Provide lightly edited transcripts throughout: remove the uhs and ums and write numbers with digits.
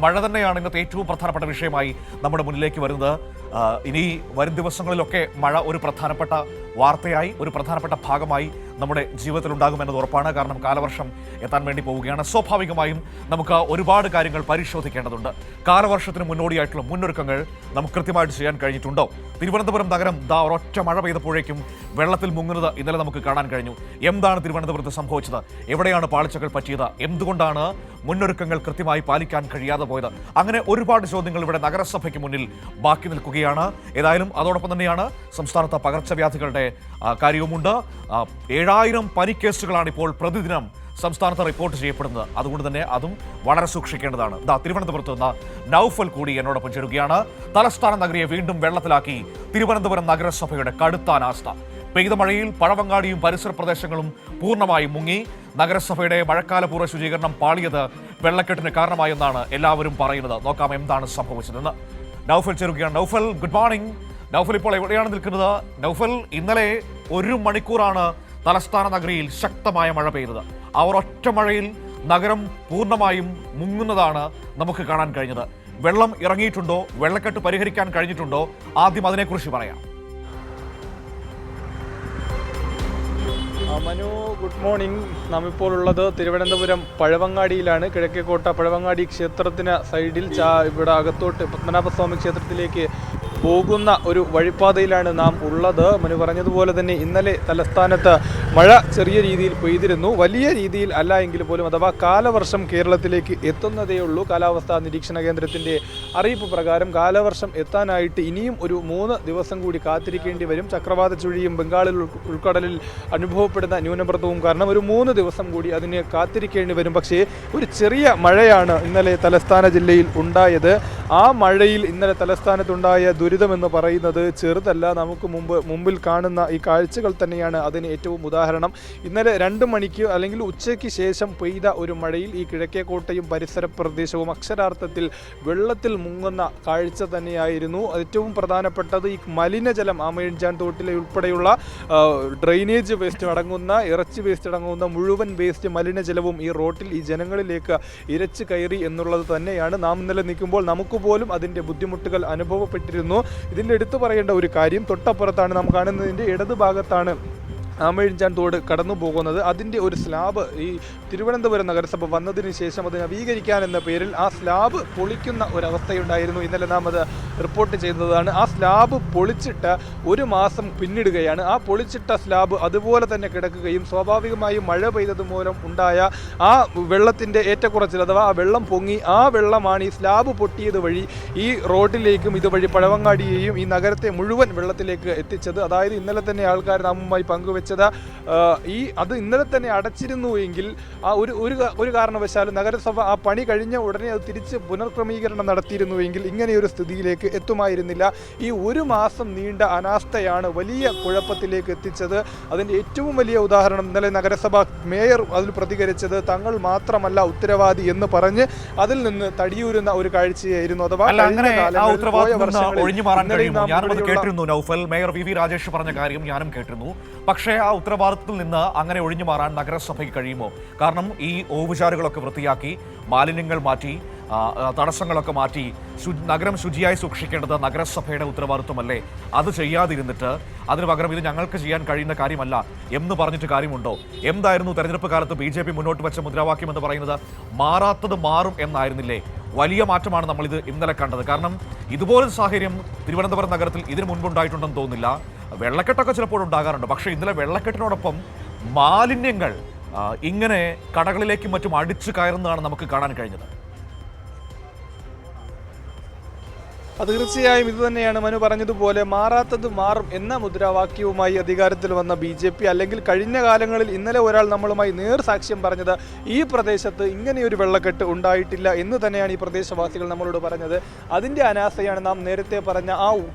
മഴ തന്നെയാണ് ഇന്നത്തെ ഏറ്റവും പ്രധാനപ്പെട്ട വിഷയമായി നമ്മുടെ മുന്നിലേക്ക് വരുന്നത്. ഇനി വരും ദിവസങ്ങളിലൊക്കെ മഴ ഒരു പ്രധാനപ്പെട്ട വാർത്തയായി, ഒരു പ്രധാനപ്പെട്ട ഭാഗമായി നമ്മുടെ ജീവിതത്തിൽ ഉണ്ടാകുമെന്നത് ഉറപ്പാണ്. കാരണം കാലവർഷം എത്താൻ വേണ്ടി പോവുകയാണ്. സ്വാഭാവികമായും നമുക്ക് ഒരുപാട് കാര്യങ്ങൾ പരിശോധിക്കേണ്ടതുണ്ട്. കാലവർഷത്തിന് മുന്നോടിയായിട്ടുള്ള മുന്നൊരുക്കങ്ങൾ നമുക്ക് കൃത്യമായിട്ട് ചെയ്യാൻ കഴിഞ്ഞിട്ടുണ്ടോ? തിരുവനന്തപുരം നഗരം ഒരൊറ്റ മഴ പെയ്തപ്പോഴേക്കും വെള്ളത്തിൽ മുങ്ങുന്നത് ഇന്നലെ നമുക്ക് കാണാൻ കഴിഞ്ഞു. എന്താണ് തിരുവനന്തപുരത്ത് സംഭവിച്ചത്? എവിടെയാണ് പാളിച്ചകൾ പറ്റിയത്? എന്തുകൊണ്ടാണ് മുന്നൊരുക്കങ്ങൾ കൃത്യമായി പാലിക്കാൻ കഴിയാതെ പോയത്? അങ്ങനെ ഒരുപാട് ചോദ്യങ്ങൾ ഇവിടെ നഗരസഭയ്ക്ക് മുന്നിൽ ബാക്കി നിൽക്കുകയാണ്. ഏതായാലും അതോടൊപ്പം തന്നെയാണ് സംസ്ഥാനത്ത് പകർച്ചവ്യാധികളുടെ കാര്യവുമുണ്ട്. 7000 പനിക്കേസുകളാണ് ഇപ്പോൾ പ്രതിദിനം സംസ്ഥാനത്ത് റിപ്പോർട്ട് ചെയ്യപ്പെടുന്നത്. അതുകൊണ്ട് തന്നെ അതും വളരെ സൂക്ഷിക്കേണ്ടതാണ്. തിരുവനന്തപുരത്ത് നിന്ന് നൗഫൽ കൂടി എന്നോടൊപ്പം ചേരുകയാണ്. തലസ്ഥാന നഗരിയെ വീണ്ടും വെള്ളത്തിലാക്കി തിരുവനന്തപുരം നഗരസഭയുടെ കടുത്ത അനാസ്ഥ. പെയ്ത മഴയിൽ പഴവങ്ങാടിയും പരിസര പ്രദേശങ്ങളും പൂർണ്ണമായും മുങ്ങി. നഗരസഭയുടെ മഴക്കാലപൂർവ്വ ശുചീകരണം പാളിയത് വെള്ളക്കെട്ടിന് കാരണമായെന്നാണ് എല്ലാവരും പറയുന്നത്. നോക്കാം എന്താണ് സംഭവിച്ചതെന്ന്. നൗഫൽ ചേരുകയാണ്. Naufal, good morning. നൗഫൽ ഇപ്പോൾ എവിടെയാണ് നിൽക്കുന്നത്? നൗഫൽ, ഇന്നലെ 1 മണിക്കൂറാണ് തലസ്ഥാന നഗരിയിൽ ശക്തമായ മഴ പെയ്തത്. ആ ഒരൊറ്റ മഴയിൽ നഗരം പൂർണ്ണമായും മുങ്ങുന്നതാണ് നമുക്ക് കാണാൻ കഴിഞ്ഞത്. വെള്ളം ഇറങ്ങിയിട്ടുണ്ടോ? വെള്ളക്കെട്ട് പരിഹരിക്കാൻ കഴിഞ്ഞിട്ടുണ്ടോ? ആദ്യം അതിനെക്കുറിച്ച് പറയാം. Manu, good morning. നാം ഇപ്പോൾ ഉള്ളത് തിരുവനന്തപുരം പഴവങ്ങാടിയിലാണ്. കിഴക്കേക്കോട്ട പഴവങ്ങാടി ക്ഷേത്രത്തിന് സൈഡിൽ ഇവിടെ അകത്തോട്ട് പത്മനാഭസ്വാമി ക്ഷേത്രത്തിലേക്ക് പോകുന്ന ഒരു വഴിപ്പാതയിലാണ് നാം ഉള്ളത്. മനു പറഞ്ഞതുപോലെ തന്നെ ഇന്നലെ തലസ്ഥാനത്ത് മഴ ചെറിയ രീതിയിൽ പെയ്തിരുന്നു. വലിയ രീതിയിൽ അല്ല എങ്കിൽ പോലും, അഥവാ കാലവർഷം കേരളത്തിലേക്ക് എത്തുന്നതേ ഉള്ളൂ. കാലാവസ്ഥാ നിരീക്ഷണ കേന്ദ്രത്തിൻ്റെ അറിയിപ്പ് പ്രകാരം കാലവർഷം എത്താനായിട്ട് ഇനിയും ഒരു 3 ദിവസം കൂടി കാത്തിരിക്കേണ്ടി വരും. ചക്രവാത ചുഴിയും ബംഗാളിൽ ഉൾക്കടലിൽ അനുഭവപ്പെടുന്ന ന്യൂനമർദ്ദവും കാരണം ഒരു 3 ദിവസം കൂടി അതിന് കാത്തിരിക്കേണ്ടി വരും. പക്ഷേ ഒരു ചെറിയ മഴയാണ് ഇന്നലെ തലസ്ഥാന ജില്ലയിൽ ഉണ്ടായത്. ആ മഴയിൽ ഇന്നലെ തലസ്ഥാനത്തുണ്ടായ ദുരിതമെന്ന് പറയുന്നത് ചെറുതല്ല. നമുക്ക് മുമ്പിൽ കാണുന്ന ഈ കാഴ്ചകൾ തന്നെയാണ് അതിന് ഏറ്റവും ഉദാഹരണം. ഇന്നലെ 2 മണിക്ക് അല്ലെങ്കിൽ ഉച്ചയ്ക്ക് ശേഷം പെയ്ത ഒരു മഴയിൽ ഈ കിഴക്കേക്കോട്ടയും പരിസര പ്രദേശവും അക്ഷരാർത്ഥത്തിൽ വെള്ളത്തിൽ മുങ്ങുന്ന കാഴ്ച തന്നെയായിരുന്നു. ഏറ്റവും പ്രധാനപ്പെട്ടത് ഈ മലിനജലം, ആമയിഴഞ്ചാൻ തോട്ടിലെ ഉൾപ്പെടെയുള്ള ഡ്രെയിനേജ് വേസ്റ്റ് അടങ്ങുന്ന, ഇറച്ചി വേസ്റ്റ് അടങ്ങുന്ന മുഴുവൻ വേസ്റ്റ് മലിനജലവും ഈ റോട്ടിൽ ഈ ജനങ്ങളിലേക്ക് ഇരച്ചു കയറി എന്നുള്ളത് തന്നെയാണ്. നാം ഇന്നലെ നിൽക്കുമ്പോൾ നമുക്ക് പോലും അതിൻ്റെ ബുദ്ധിമുട്ടുകൾ അനുഭവപ്പെട്ടിരുന്നു. ഇതിൻ്റെ എടുത്തു പറയേണ്ട ഒരു കാര്യം, തൊട്ടപ്പുറത്താണ് നാം കാണുന്നതിൻ്റെ ഇടത് ഭാഗത്താണ് ആമയിഴഞ്ചാൻ തോട് കടന്നു പോകുന്നത്. അതിൻ്റെ ഒരു സ്ലാബ് ഈ തിരുവനന്തപുരം നഗരസഭ വന്നതിന് ശേഷം അത് നവീകരിക്കാൻ എന്ന പേരിൽ ആ സ്ലാബ് പൊളിക്കുന്ന ഒരവസ്ഥയുണ്ടായിരുന്നു. ഇന്നലെ നാം അത് റിപ്പോർട്ട് ചെയ്തതാണ്. ആ സ്ലാബ് പൊളിച്ചിട്ട് 1 മാസം പിന്നിടുകയാണ്. ആ പൊളിച്ചിട്ട സ്ലാബ് അതുപോലെ തന്നെ കിടക്കുകയും സ്വാഭാവികമായും മഴ പെയ്തത് മൂലം ഉണ്ടായ ആ വെള്ളത്തിൻ്റെ ഏറ്റക്കുറച്ചിൽ, അഥവാ ആ വെള്ളം പൊങ്ങി, ആ വെള്ളമാണ് ഈ സ്ലാബ് പൊട്ടിയത് വഴി ഈ റോഡിലേക്കും ഇതുവഴി പഴവങ്ങാടിയെയും ഈ നഗരത്തെ മുഴുവൻ വെള്ളത്തിലേക്ക് എത്തിച്ചത്. അതായത് ഇന്നലെ തന്നെ ആൾക്കാർ നാമുമായി പങ്കുവെച്ച അത് ഇന്നലെ തന്നെ അടച്ചിരുന്നു എങ്കിൽ ആ ഒരു കാരണവശാലും നഗരസഭ ആ പണി കഴിഞ്ഞ ഉടനെ അത് തിരിച്ച് പുനർക്രമീകരണം നടത്തിയിരുന്നുവെങ്കിൽ ഇങ്ങനെയൊരു സ്ഥിതിയിലേക്ക് എത്തുമായിരുന്നില്ല. ഈ 1 മാസം നീണ്ട അനാസ്ഥയാണ് വലിയ കുഴപ്പത്തിലേക്ക് എത്തിച്ചത്. അതിൻ്റെ ഏറ്റവും വലിയ ഉദാഹരണം ഇന്നലെ നഗരസഭ മേയർ അതിൽ പ്രതികരിച്ചത് തങ്ങൾ മാത്രമല്ല ഉത്തരവാദി എന്ന് പറഞ്ഞ് അതിൽ നിന്ന് തടിയൂരുന്ന ഒരു കാഴ്ചയായിരുന്നു. അഥവാ മേയർ വി രാജേഷ് പറഞ്ഞ കാര്യം ഞാനും കേട്ടിരുന്നു. പക്ഷേ ആ ഉത്തരവാദിത്തത്തിൽ നിന്ന് അങ്ങനെ ഒഴിഞ്ഞു മാറാൻ നഗരസഭയ്ക്ക് കഴിയുമോ? കാരണം ഈ ഓവുചാലുകളൊക്കെ വൃത്തിയാക്കി, മാലിന്യങ്ങൾ മാറ്റി, തടസ്സങ്ങളൊക്കെ മാറ്റി നഗരം ശുചിയായി സൂക്ഷിക്കേണ്ടത് നഗരസഭയുടെ ഉത്തരവാദിത്വമല്ലേ? അത് ചെയ്യാതിരുന്നിട്ട് അതിന് പകരം ഇത് ഞങ്ങൾക്ക് ചെയ്യാൻ കഴിയുന്ന കാര്യമല്ല എന്ന് പറഞ്ഞിട്ട് കാര്യമുണ്ടോ? എന്തായിരുന്നു തെരഞ്ഞെടുപ്പ് കാലത്ത് BJP മുന്നോട്ട് വെച്ച മുദ്രാവാക്യം എന്ന് പറയുന്നത്? മാറാത്തത് മാറും എന്നായിരുന്നില്ലേ? വലിയ മാറ്റമാണ് നമ്മളിത് ഇന്നലെ കണ്ടത്. കാരണം ഇതുപോലൊരു സാഹചര്യം തിരുവനന്തപുരം നഗരത്തിൽ ഇതിനു മുൻപുണ്ടായിട്ടുണ്ടെന്ന് തോന്നുന്നില്ല. വെള്ളക്കെട്ടൊക്കെ ചിലപ്പോൾ ഉണ്ടാകാറുണ്ട്. പക്ഷേ ഇന്നലെ വെള്ളക്കെട്ടിനോടൊപ്പം മാലിന്യങ്ങൾ ഇങ്ങനെ കടകളിലേക്കും മറ്റും അടിച്ചു കയറുന്നതാണ് നമുക്ക് കാണാൻ കഴിഞ്ഞത്. തീർച്ചയായും ഇത് തന്നെയാണ് മനു പറഞ്ഞതുപോലെ മാറാത്തത് മാറും എന്ന മുദ്രാവാക്യവുമായി അധികാരത്തിൽ വന്ന BJP, അല്ലെങ്കിൽ കഴിഞ്ഞ കാലങ്ങളിൽ ഇന്നലെ ഒരാൾ നമ്മളുമായി നേർസാക്ഷ്യം പറഞ്ഞത് ഈ പ്രദേശത്ത് ഇങ്ങനെയൊരു വെള്ളക്കെട്ട് ഉണ്ടായിട്ടില്ല എന്ന് തന്നെയാണ് ഈ പ്രദേശവാസികൾ നമ്മളോട് പറഞ്ഞത്. അതിൻ്റെ അനാസ്ഥയാണ് നാം നേരത്തെ പറഞ്ഞ ആ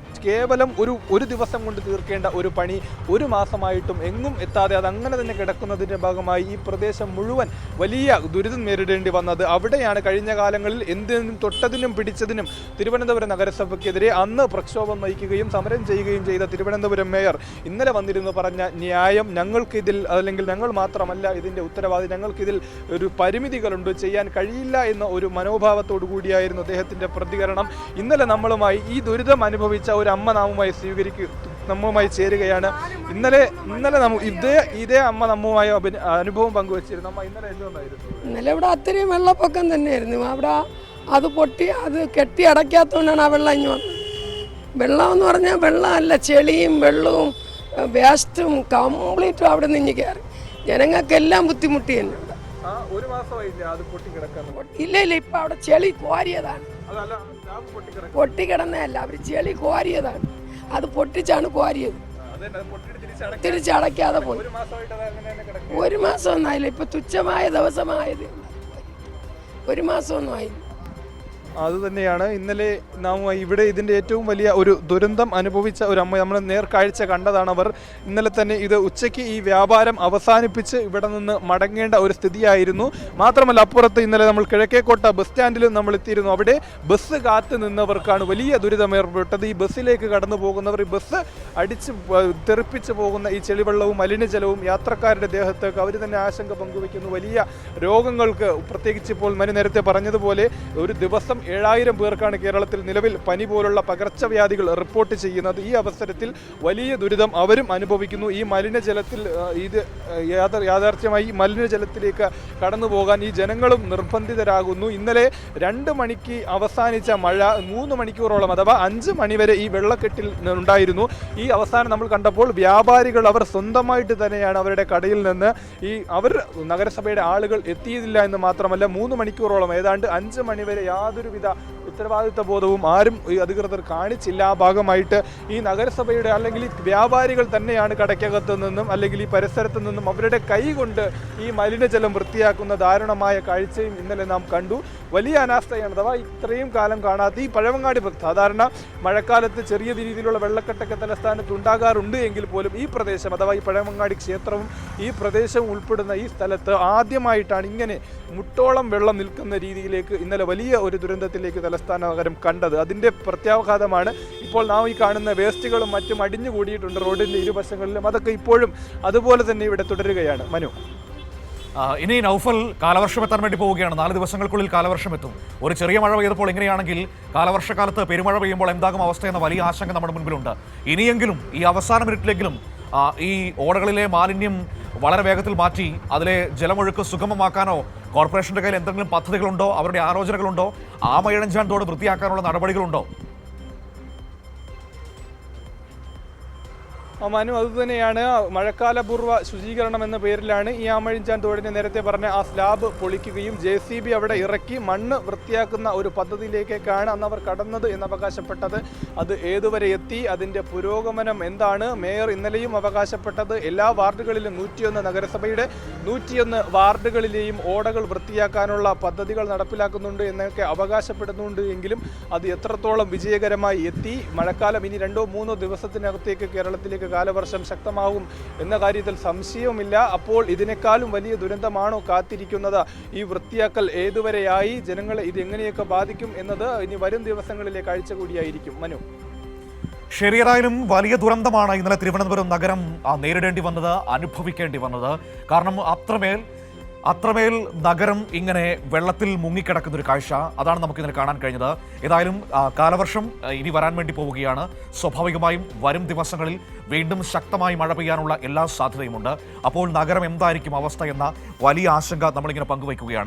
കേവലം ഒരു ദിവസം കൊണ്ട് തീർക്കേണ്ട ഒരു പണി 1 മാസമായിട്ടും എങ്ങും എത്താതെ അത് അങ്ങനെ തന്നെ കിടക്കുന്നതിൻ്റെ ഭാഗമായി ഈ പ്രദേശം മുഴുവൻ വലിയ ദുരിതം നേരിടേണ്ടി വന്നത്. അവിടെയാണ് കഴിഞ്ഞ കാലങ്ങളിൽ എന്തിനും തൊട്ടതിനും പിടിച്ചതിനും തിരുവനന്തപുരം നഗരസഭ നഗരസഭയ്ക്കെതിരെ അന്ന് പ്രക്ഷോഭം നയിക്കുകയും സമരം ചെയ്യുകയും ചെയ്ത തിരുവനന്തപുരം മേയർ ഇന്നലെ വന്നിരുന്നു പറഞ്ഞ ന്യായം, ഞങ്ങൾക്കിതിൽ അല്ലെങ്കിൽ ഞങ്ങൾ മാത്രമല്ല ഇതിൻ്റെ ഉത്തരവാദി, ഞങ്ങൾക്കിതിൽ ഒരു പരിമിതികളുണ്ട്, ചെയ്യാൻ കഴിയില്ല എന്ന ഒരു മനോഭാവത്തോടു കൂടിയായിരുന്നു അദ്ദേഹത്തിൻ്റെ പ്രതികരണം. ഇന്നലെ നമ്മളുമായി ഈ ദുരിതം അനുഭവിച്ച ഒരു അമ്മ നമ്മുമായി ചേരുകയാണ്. ഇന്നലെ ഇതേ അമ്മ നമ്മുമായി അനുഭവം പങ്കുവച്ചിരുന്നു. അമ്മ ഇന്നലെ എന്തുകൊണ്ടായിരുന്നു? ഇന്നലെ ഇവിടെ അത്രയും വെള്ളപ്പൊക്കം തന്നെയായിരുന്നു. അവിടെ അത് പൊട്ടി അത് കെട്ടി അടയ്ക്കാത്തതുകൊണ്ടാണ് ആ വെള്ളം ഇങ്ങ് വന്നത്. വെള്ളം എന്ന് പറഞ്ഞാൽ വെള്ളമല്ല, ചെളിയും വെള്ളവും വേസ്റ്റും കംപ്ലീറ്റും അവിടെ നിന്ന് കയറി. ജനങ്ങൾക്കെല്ലാം ബുദ്ധിമുട്ടി തന്നെ. ഇല്ല ഇപ്പൊ അവിടെ ചെളി കോരിയതാണ്. പൊട്ടിക്കിടന്നതല്ല, അവർ ചെളി കോരിയതാണ്. അത് പൊട്ടിച്ചാണ് കോരിയത്. തിരിച്ചടയ്ക്കാതെ പോയി. ഒരു മാസം ഒന്നും ആയില്ല. ഇപ്പൊ തുച്ഛമായ ദിവസമായത്. ഒരു മാസം ഒന്നും ആയില്ല. അതുതന്നെയാണ് ഇന്നലെ നാം ഇവിടെ ഇതിൻ്റെ ഏറ്റവും വലിയ ഒരു ദുരന്തം അനുഭവിച്ച ഒരു അമ്മ നമ്മൾ നേർക്കാഴ്ച കണ്ടതാണ്. അവർ ഇന്നലെ തന്നെ ഇത് ഉച്ചയ്ക്ക് ഈ വ്യാപാരം അവസാനിപ്പിച്ച് ഇവിടെ നിന്ന് മടങ്ങേണ്ട ഒരു സ്ഥിതിയായിരുന്നു. മാത്രമല്ല അപ്പുറത്ത് ഇന്നലെ നമ്മൾ കിഴക്കേക്കോട്ട ബസ് സ്റ്റാൻഡിലും നമ്മൾ എത്തിയിരുന്നു. അവിടെ ബസ് കാത്തു നിന്നവർക്കാണ് വലിയ ദുരിതം ഏർപ്പെട്ടത്. ഈ ബസ്സിലേക്ക് കടന്നു പോകുന്നവർ ഈ ബസ് അടിച്ച് തെറിപ്പിച്ച് പോകുന്ന ഈ ചെളിവെള്ളവും മലിനജലവും യാത്രക്കാരുടെ ദേഹത്തേക്ക് അവർ തന്നെ ആശങ്ക പങ്കുവയ്ക്കുന്നു. വലിയ രോഗങ്ങൾക്ക്, പ്രത്യേകിച്ച് ഇപ്പോൾ മനു നേരത്തെ പറഞ്ഞതുപോലെ ഒരു ദിവസം 7000 പേർക്കാണ് കേരളത്തിൽ നിലവിൽ പനി പോലുള്ള പകർച്ചവ്യാധികൾ റിപ്പോർട്ട് ചെയ്യുന്നത്. ഈ അവസരത്തിൽ വലിയ ദുരിതം അവരും അനുഭവിക്കുന്നു. ഈ മലിനജലത്തിൽ ഇത് യാഥാർത്ഥ്യമായി മലിനജലത്തിലേക്ക് കടന്നു പോകാൻ ഈ ജനങ്ങളും നിർബന്ധിതരാകുന്നു. ഇന്നലെ 2 മണിക്ക് അവസാനിച്ച മഴ 3 മണിക്കൂറോളം അഥവാ 5 മണിവരെ ഈ വെള്ളക്കെട്ടിൽ ഉണ്ടായിരുന്നു. ഈ അവസാനം നമ്മൾ കണ്ടപ്പോൾ വ്യാപാരികൾ അവർ സ്വന്തമായിട്ട് തന്നെയാണ് അവരുടെ കടയിൽ നിന്ന് നഗരസഭയുടെ ആളുകൾ എത്തിയതില്ല എന്ന് മാത്രമല്ല 3 മണിക്കൂറോളം ഏതാണ്ട് 5 മണിവരെ യാതൊരുവിധ ഉത്തരവാദിത്ത ബോധവും ആരും ഈ അധികൃതർ കാണിച്ചില്ല. ആ ഭാഗമായിട്ട് ഈ നഗരസഭയുടെ അല്ലെങ്കിൽ ഈ വ്യാപാരികൾ തന്നെയാണ് കടയ്ക്കകത്ത് നിന്നും അല്ലെങ്കിൽ ഈ പരിസരത്ത് നിന്നും അവരുടെ കൈ കൊണ്ട് ഈ മലിനജലം വൃത്തിയാക്കുന്ന ദാരുണമായ കാഴ്ചയും ഇന്നലെ നാം കണ്ടു. വലിയ അനാസ്ഥയാണ്. അഥവാ ഇത്രയും കാലം കാണാത്ത ഈ പഴവങ്ങാടി സാധാരണ മഴക്കാലത്ത് ചെറിയ രീതിയിലുള്ള വെള്ളക്കെട്ടൊക്കെ തലസ്ഥാനത്ത് ഉണ്ടാകാറുണ്ട് എങ്കിൽ പോലും ഈ പ്രദേശം അഥവാ ഈ പഴവങ്ങാടി ക്ഷേത്രവും ഈ പ്രദേശവും ഉൾപ്പെടുന്ന ഈ സ്ഥലത്ത് ആദ്യമായിട്ടാണ് ഇങ്ങനെ മുട്ടോളം വെള്ളം നിൽക്കുന്ന രീതിയിലേക്ക് ഇന്നലെ വലിയ ഒരു ദുരന്തത്തിലേക്ക് തലസ്ഥാന നഗരം കണ്ടത്. അതിൻ്റെ പ്രത്യാഘാതമാണ് ഇപ്പോൾ നാം ഈ കാണുന്ന വേസ്റ്റുകളും മറ്റും അടിഞ്ഞുകൂടിയിട്ടുണ്ട് റോഡിൻ്റെ ഇരുവശങ്ങളിലും. അതൊക്കെ ഇപ്പോഴും അതുപോലെ തന്നെ ഇവിടെ തുടരുകയാണ്. മനു, ഇനി നൗഫൽ കാലവർഷം എത്താൻ വേണ്ടി പോവുകയാണ്. 4 ദിവസങ്ങൾക്കുള്ളിൽ കാലവർഷം എത്തും. ഒരു ചെറിയ മഴ പെയ്തപ്പോൾ എങ്ങനെയാണെങ്കിൽ കാലവർഷക്കാലത്ത് പെരുമഴ പെയ്യുമ്പോൾ എന്താകും അവസ്ഥ എന്ന വലിയ ആശങ്ക നമ്മുടെ മുൻപിലുണ്ട്. ഇനിയെങ്കിലും ഈ അവസാന മിനിറ്റിലെങ്കിലും ഈ ഓടകളിലെ മാലിന്യം വളരെ വേഗത്തിൽ മാറ്റി അതിലെ ജലമൊഴുക്ക് സുഗമമാക്കാനോ കോർപ്പറേഷന്റെ കയ്യിൽ എന്തെങ്കിലും പദ്ധതികളുണ്ടോ, അവരുടെ ആലോചനകളുണ്ടോ, ആമയിഴഞ്ചാൻ തോട് വൃത്തിയാക്കാനുള്ള നടപടികളുണ്ടോ? മനു, അതുതന്നെയാണ് മഴക്കാലപൂർവ്വ ശുചീകരണം എന്ന പേരിലാണ് ഈ ആമഴിഞ്ചാൻ തോടിനെ നേരത്തെ പറഞ്ഞ ആ സ്ലാബ് പൊളിക്കുകയും JCB അവിടെ ഇറക്കി മണ്ണ് വൃത്തിയാക്കുന്ന ഒരു പദ്ധതിയിലേക്കാണ് അന്ന് അവർ കടന്നത് എന്ന് അവകാശപ്പെട്ടത്. അത് ഏതുവരെ എത്തി, അതിൻ്റെ പുരോഗമനം എന്താണ്? മേയർ ഇന്നലെയും അവകാശപ്പെട്ടത് എല്ലാ വാർഡുകളിലും 101 നഗരസഭയുടെ 101 വാർഡുകളിലെയും ഓടകൾ വൃത്തിയാക്കാനുള്ള പദ്ധതികൾ നടപ്പിലാക്കുന്നുണ്ട് എന്നൊക്കെ അവകാശപ്പെടുന്നുണ്ട്. എങ്കിലും അത് എത്രത്തോളം വിജയകരമായി എത്തി? മഴക്കാലം ഇനി 2-3 ദിവസത്തിനകത്തേക്ക് കേരളത്തിലേക്ക് കാലവർഷം ശക്തമാകും എന്ന കാര്യത്തിൽ സംശയവുമില്ല. അപ്പോൾ ഇതിനേക്കാളും വലിയ ദുരന്തമാണോ കാത്തിരിക്കുന്നത്? ഈ വൃത്തിയാക്കൽ ഏതുവരെയായി, ജനങ്ങളെ ഇത് എങ്ങനെയൊക്കെ ബാധിക്കും എന്നത് ഇനി വരും ദിവസങ്ങളിലെ കാഴ്ച കൂടിയായിരിക്കും. മനു, ശരിയായാലും വലിയ ദുരന്തമാണ് ഇന്നലെ തിരുവനന്തപുരം നഗരം നേരിടേണ്ടി വന്നത്, അനുഭവിക്കേണ്ടി വന്നത്. കാരണം അത്രമേൽ നഗരം ഇങ്ങനെ വെള്ളത്തിൽ മുങ്ങിക്കിടക്കുന്ന ഒരു കാഴ്ച അതാണ് നമുക്ക് ഇന്നലെ കാണാൻ കഴിഞ്ഞത്. ഏതായാലും കാലവർഷം ഇനി വരാൻ വേണ്ടി പോവുകയാണ്. സ്വാഭാവികമായും വരും ദിവസങ്ങളിൽ വീണ്ടും ശക്തമായി മഴ പെയ്യാനുള്ള എല്ലാ സാധ്യതയുമുണ്ട്. അപ്പോൾ നഗരം എന്തായിരിക്കും അവസ്ഥ എന്ന വലിയ ആശങ്ക നമ്മളിങ്ങനെ പങ്കുവയ്ക്കുകയാണ്.